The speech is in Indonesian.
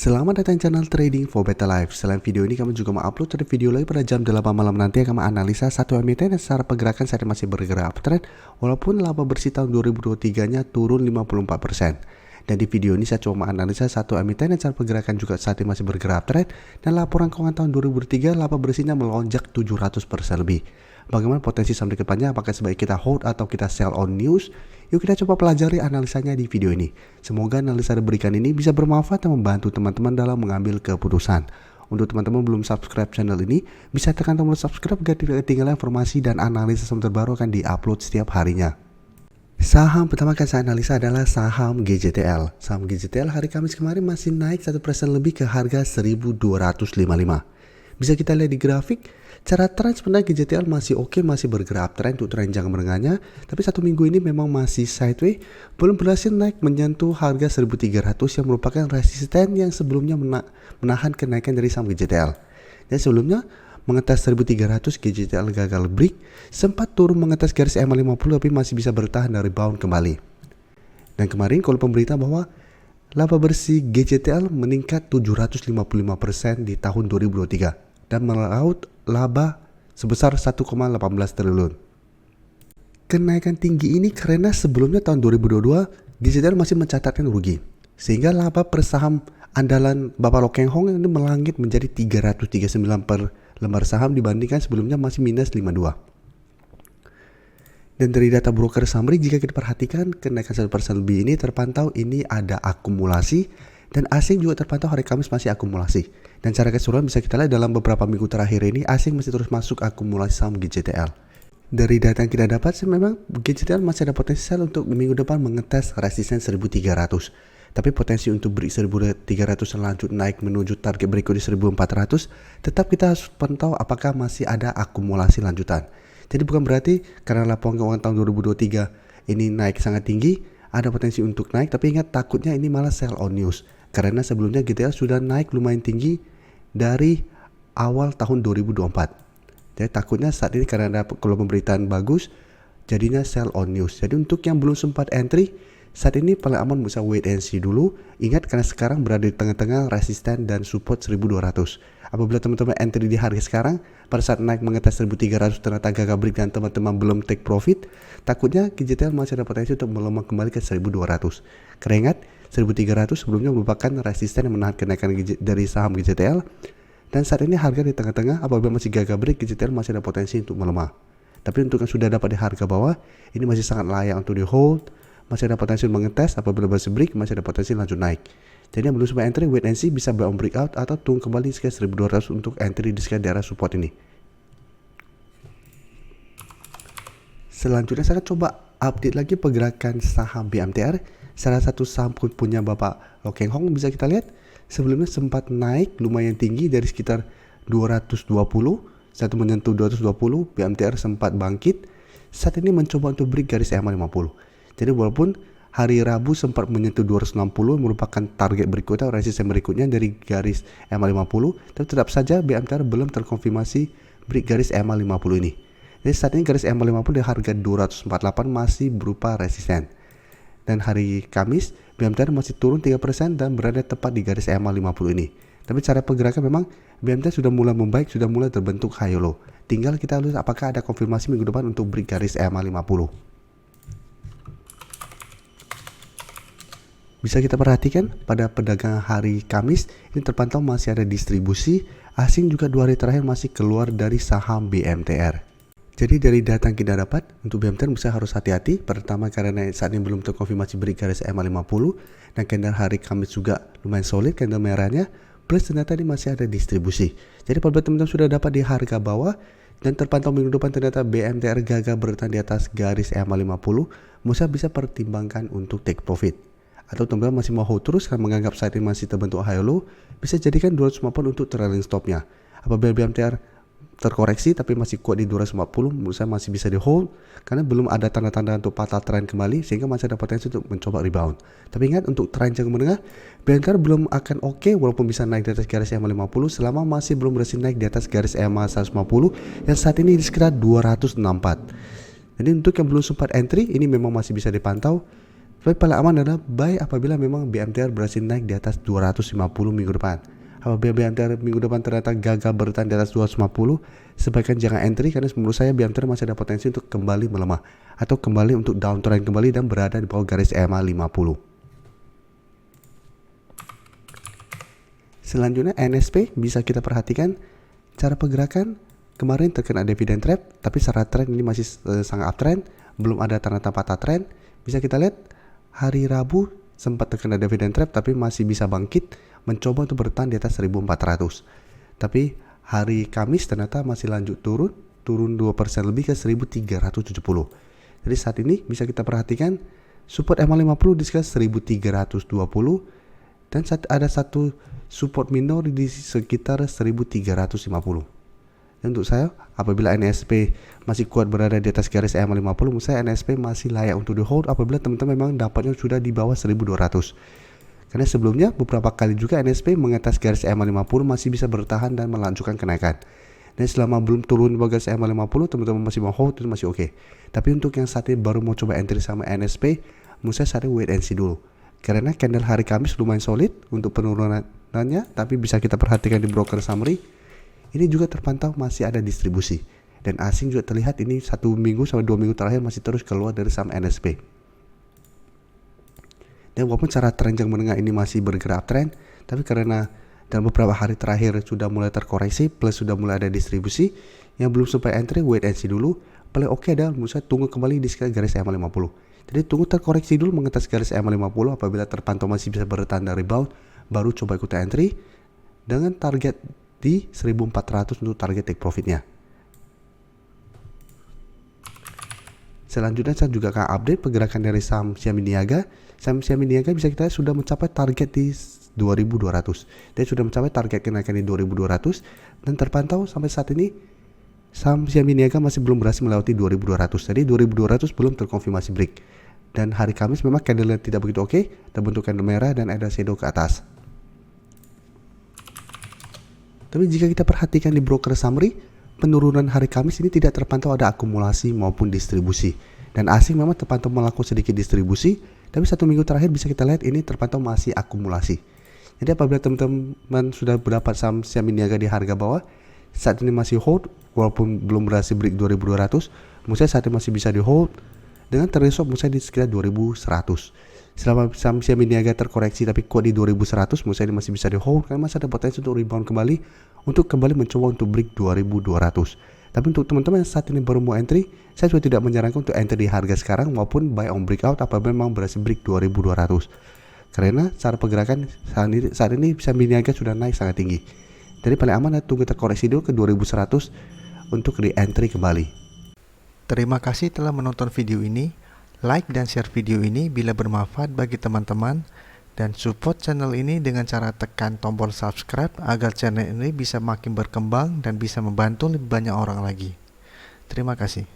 Selamat datang di channel Trading for Better Life. Selain video ini, kami juga mau upload satu video lagi pada jam 8 malam nanti yang kami analisa satu emiten dan secara pergerakan saat ini masih bergerak uptrend walaupun laba bersih tahun 2023-nya turun 54%. Dan di video ini saya cuma analisa satu emiten dan secara pergerakan juga saat ini masih bergerak uptrend dan laporan keuangan tahun 2023 laba bersihnya melonjak 700% lebih. Bagaimana potensi saham di depannya, apakah sebaik kita hold atau kita sell on news? Yuk kita coba pelajari analisanya di video ini. Semoga analisa yang diberikan ini bisa bermanfaat dan membantu teman-teman dalam mengambil keputusan. Untuk teman-teman belum subscribe channel ini, bisa tekan tombol subscribe agar tidak ketinggalan informasi dan analisa saham terbaru akan diupload setiap harinya. Saham pertama akan saya analisa adalah saham GJTL. Saham GJTL hari Kamis kemarin masih naik 1% lebih ke harga 1255. Bisa kita lihat di grafik, cara tren sebenarnya GJTL masih oke, masih bergerak uptrend untuk tren jangka menengahnya. Tapi satu minggu ini memang masih sideways, belum berhasil naik menyentuh harga 1300 yang merupakan resisten yang sebelumnya menahan kenaikan dari saham GJTL. Dan sebelumnya mengetes 1300 GJTL gagal break, sempat turun mengetes garis EMA 50 tapi masih bisa bertahan dan rebound kembali. Dan kemarin kalau pemberita bahwa laba bersih GJTL meningkat 755% di tahun 2023 dan melaut laba sebesar 1,18 triliun. Kenaikan tinggi ini karena sebelumnya tahun 2022 GJTL masih mencatatkan rugi, sehingga laba per saham andalan Bapak Lo Keng Hong ini melangit menjadi 339 per lembar saham dibandingkan sebelumnya masih minus 52. Dan dari data broker summary, jika kita perhatikan kenaikan 1% lebih ini terpantau ini ada akumulasi, dan asing juga terpantau hari Kamis masih akumulasi. Dan secara keseluruhan bisa kita lihat dalam beberapa minggu terakhir ini asing masih terus masuk akumulasi saham GJTL. Dari data yang kita dapat sih memang GJTL masih ada potensial untuk minggu depan mengetes resisten 1300. Tapi potensi untuk break 1300 lanjut naik menuju target berikut di 1400 tetap kita harus pantau apakah masih ada akumulasi lanjutan. Jadi bukan berarti karena laporan keuangan tahun 2023 ini naik sangat tinggi, ada potensi untuk naik, tapi ingat takutnya ini malah sell on news. Karena sebelumnya GTL sudah naik lumayan tinggi dari awal tahun 2024. Jadi takutnya saat ini karena ada kalau pemberitaan bagus, jadinya sell on news. Jadi untuk yang belum sempat entry, saat ini paling aman bisa wait and see dulu. Ingat karena sekarang berada di tengah-tengah resisten dan support 1200. Apabila teman-teman entry di harga sekarang, pada saat naik mengetes 1300 ternyata gagal break dan teman-teman belum take profit, takutnya GJTL masih ada potensi untuk melemah kembali ke 1200. Karena ingat, 1300 sebelumnya merupakan resisten yang menahan kenaikan dari saham GJTL. Dan saat ini harga di tengah-tengah, apabila masih gagal break, GJTL masih ada potensi untuk melemah. Tapi untuk yang sudah dapat di harga bawah, ini masih sangat layak untuk di hold. Masih ada potensi mengetes, apabila berhasil break masih ada potensi lanjut naik. Jadi yang belum sempat entry, wait and see, bisa buy on breakout atau tunggu kembali sekitar 1200 untuk entry di sekitar daerah support ini. Selanjutnya saya coba update lagi pergerakan saham BMTR. Salah satu saham punya Bapak Lo Keng Hong bisa kita lihat sebelumnya sempat naik lumayan tinggi dari sekitar 220, satu menyentuh 220, BMTR sempat bangkit. Saat ini mencoba untuk break garis EMA 50. Jadi walaupun hari Rabu sempat menyentuh 260 merupakan target berikutnya, resisten berikutnya dari garis EMA 50, tapi tetap saja BMTR belum terkonfirmasi break garis EMA 50 ini. Jadi saat ini garis EMA 50 di harga 248 masih berupa resisten. Dan hari Kamis BMTR masih turun 3% dan berada tepat di garis EMA 50 ini. Tapi cara pergerakan memang BMTR sudah mulai membaik, sudah mulai terbentuk high low. Tinggal kita lihat apakah ada konfirmasi minggu depan untuk break garis EMA 50. Bisa kita perhatikan pada perdagangan hari Kamis ini terpantau masih ada distribusi, asing juga 2 hari terakhir masih keluar dari saham BMTR. Jadi dari data yang kita dapat untuk BMTR bisa harus hati-hati. Pertama karena saat ini belum terkonfirmasi break garis EMA 50 dan candle hari Kamis juga lumayan solid candle merahnya, plus ternyata ini masih ada distribusi. Jadi apabila teman-teman sudah dapat di harga bawah dan terpantau minggu depan ternyata BMTR gagal bertahan di atas garis EMA 50, bisa pertimbangkan untuk take profit. Atau teman-teman masih mau hold terus karena menganggap saat ini masih terbentuk high low, bisa jadikan 250 untuk trailing stopnya. Apabila BMTR terkoreksi tapi masih kuat di 240, menurut saya masih bisa di hold karena belum ada tanda-tanda untuk patah tren kembali, sehingga masih ada potensi untuk mencoba rebound. Tapi ingat untuk tren jangka menengah BMTR belum akan oke walaupun bisa naik di atas garis EMA 50 selama masih belum berhasil naik di atas garis EMA 150 yang saat ini di sekitar 264. Jadi untuk yang belum sempat entry ini memang masih bisa dipantau. Tapi paling aman adalah buy apabila memang BMTR berhasil naik di atas 250 minggu depan. Apabila BMTR minggu depan ternyata gagal bertahan di atas 250, sebaiknya jangan entry karena menurut saya BMTR masih ada potensi untuk kembali melemah atau kembali untuk downtrend kembali dan berada di bawah garis EMA 50. Selanjutnya NSP bisa kita perhatikan cara pergerakan kemarin terkena dividend trap, tapi secara trend ini masih sangat uptrend, belum ada tanda-tanda patah trend. Bisa kita lihat hari Rabu sempat terkena dividend trap tapi masih bisa bangkit mencoba untuk bertahan di atas 1400. Tapi hari Kamis ternyata masih lanjut turun 2% lebih ke 1370. Jadi saat ini bisa kita perhatikan support EMA 50 di sekitar 1320 dan ada satu support minor di sekitar 1350. Dan untuk saya, apabila NSP masih kuat berada di atas garis EMA 50, menurut saya NSP masih layak untuk di hold apabila teman-teman memang dapatnya sudah di bawah 1200. Karena sebelumnya beberapa kali juga NSP mengatas garis EMA 50 masih bisa bertahan dan melanjutkan kenaikan. Dan selama belum turun di bawah garis EMA 50, teman-teman masih mau hold itu masih oke. Tapi untuk yang saat ini baru mau coba entry sama NSP, menurut saya saat ini wait and see dulu. Karena candle hari Kamis lumayan solid untuk penurunannya, tapi bisa kita perhatikan di broker summary. Ini juga terpantau masih ada distribusi. Dan asing juga terlihat ini 1 minggu sampai 2 minggu terakhir masih terus keluar dari saham NSP. Dan walaupun cara tren jangka menengah ini masih bergerak uptrend, tapi karena dalam beberapa hari terakhir sudah mulai terkoreksi plus sudah mulai ada distribusi, yang belum sampai entry wait and see dulu. Paling oke adalah menurut saya tunggu kembali di sekitar garis EMA 50. Jadi tunggu terkoreksi dulu mengatas garis EMA 50, apabila terpantau masih bisa bertahan dan rebound, baru coba ikut entry dengan target di 1400 untuk target take profitnya. Selanjutnya saya juga akan update pergerakan dari saham Xiaomi Niaga. Saham Xiaomi Niaga bisa kita lihat sudah mencapai target di 2200. Dia sudah mencapai target kenaikan di 2200 dan terpantau sampai saat ini saham Xiaomi Niaga masih belum berhasil melewati 2200. Jadi 2200 belum terkonfirmasi break. Dan hari Kamis memang candle tidak begitu oke, terbentuk candle merah dan ada shadow ke atas. Tapi jika kita perhatikan di broker summary, penurunan hari Kamis ini tidak terpantau ada akumulasi maupun distribusi. Dan asing memang terpantau melakukan sedikit distribusi, tapi 1 minggu terakhir bisa kita lihat ini terpantau masih akumulasi. Jadi apabila teman-teman sudah berdapat saham Xiaomi Niaga di harga bawah, saat ini masih hold, walaupun belum berhasil break 2200, menurut saya saat ini masih bisa di hold, dengan terresop menurut saya di sekitar 2100. Selama saham Xiaomi Niaga terkoreksi tapi kuat di 2100, menurut saya ini masih bisa di hold karena masih ada potensi untuk rebound kembali, untuk kembali mencoba untuk break 2200. Tapi untuk teman-teman yang saat ini baru mau entry, saya juga tidak menyarankan untuk entry di harga sekarang maupun buy on breakout apabila memang berhasil break 2200. Karena cara pergerakan saat ini Xiaomi Niaga sudah naik sangat tinggi. Jadi paling aman adalah tunggu terkoreksi dulu ke 2100 untuk re-entry kembali. Terima kasih telah menonton video ini. Like dan share video ini bila bermanfaat bagi teman-teman, dan support channel ini dengan cara tekan tombol subscribe agar channel ini bisa makin berkembang dan bisa membantu lebih banyak orang lagi. Terima kasih.